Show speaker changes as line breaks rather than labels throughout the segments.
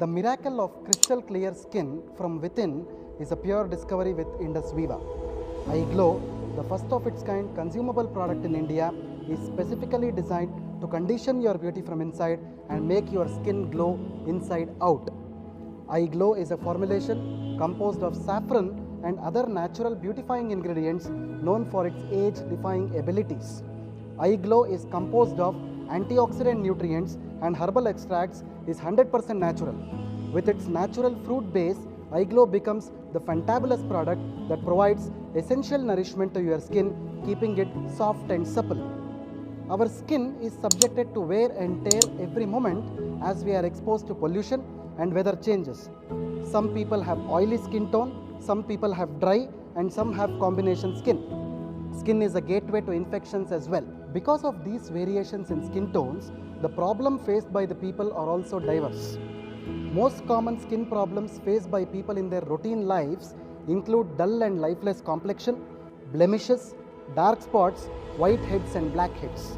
The miracle of crystal clear skin from within is a pure discovery with Indusviva. iGlow, the first of its kind consumable product in India, is specifically designed to condition your beauty from inside and make your skin glow inside out. iGlow is a formulation composed of saffron and other natural beautifying ingredients known for its age-defying abilities. iGlow is composed of antioxidant nutrients and herbal extracts is 100% natural. With its natural fruit base, iGlow becomes the fantabulous product that provides essential nourishment to your skin, keeping it soft and supple. Our skin is subjected to wear and tear every moment as we are exposed to pollution and weather changes. Some people have oily skin tone, some people have dry, and some have combination skin. Skin is a gateway to infections as well. Because of these variations in skin tones, the problem faced by the people are also diverse. Most common skin problems faced by people in their routine lives include dull and lifeless complexion, blemishes, dark spots, white heads and black heads.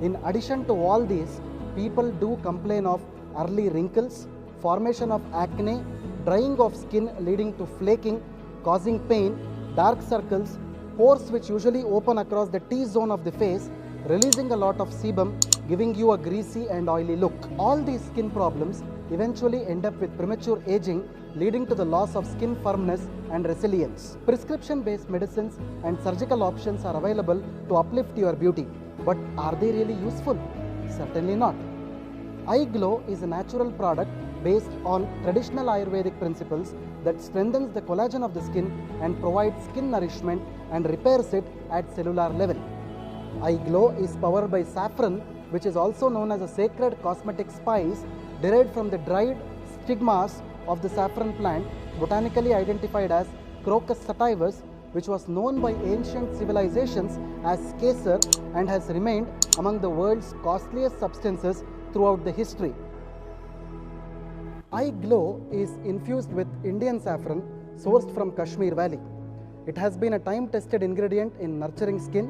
In addition to all these, people do complain of early wrinkles, formation of acne, drying of skin leading to flaking, causing pain, dark circles, pores which usually open across the T-zone of the face, releasing a lot of sebum, giving you a greasy and oily look. All these skin problems eventually end up with premature aging, leading to the loss of skin firmness and resilience. Prescription-based medicines and surgical options are available to uplift your beauty. But are they really useful? Certainly not. iGlow is a natural product based on traditional Ayurvedic principles that strengthens the collagen of the skin and provides skin nourishment and repairs it at cellular level. iGlow is powered by saffron, which is also known as a sacred cosmetic spice derived from the dried stigmas of the saffron plant, botanically identified as Crocus sativus, which was known by ancient civilizations as kesar and has remained among the world's costliest substances throughout the history. iGlow is infused with Indian saffron sourced from Kashmir Valley. It has been a time-tested ingredient in nurturing skin,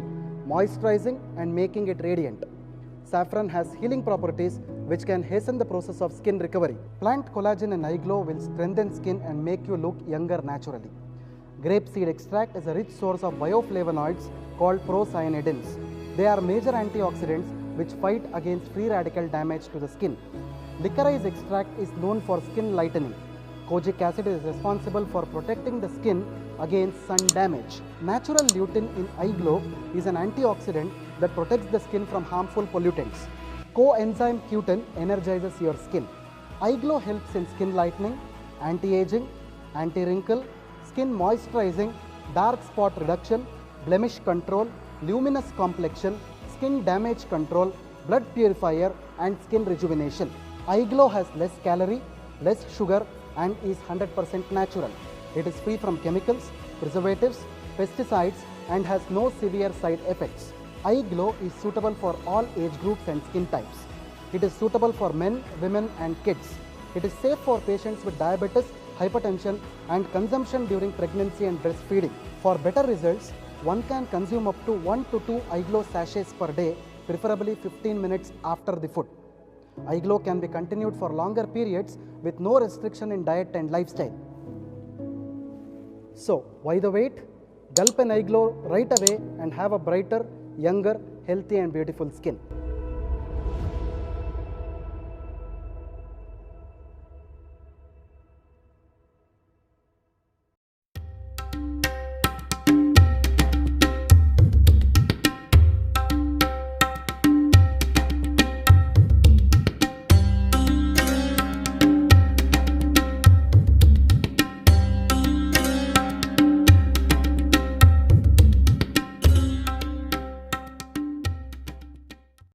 moisturizing and making it radiant. Saffron has healing properties which can hasten the process of skin recovery. Plant collagen in iGlow will strengthen skin and make you look younger naturally. Grapeseed extract is a rich source of bioflavonoids called procyanidins. They are major antioxidants which fight against free radical damage to the skin. Licorice extract is known for skin lightening. Kojic acid is responsible for protecting the skin against sun damage. Natural lutein in iGlow is an antioxidant that protects the skin from harmful pollutants. Coenzyme Q10 energizes your skin. iGlow helps in skin lightening, anti-aging, anti-wrinkle, skin moisturizing, dark spot reduction, blemish control, luminous complexion, skin damage control, blood purifier and skin rejuvenation. iGlow has less calorie, less sugar and is 100% natural. It is free from chemicals, preservatives, pesticides and has no severe side effects. iGlow is suitable for all age groups and skin types. It is suitable for men, women and kids. It is safe for patients with diabetes, hypertension and consumption during pregnancy and breastfeeding. For better results, one can consume up to 1 to 2 iGlow sachets per day, preferably 15 minutes after the food. iGlow can be continued for longer periods with no restriction in diet and lifestyle. So, why the wait? Gulp an iGlow right away and have a brighter, younger, healthy and beautiful skin.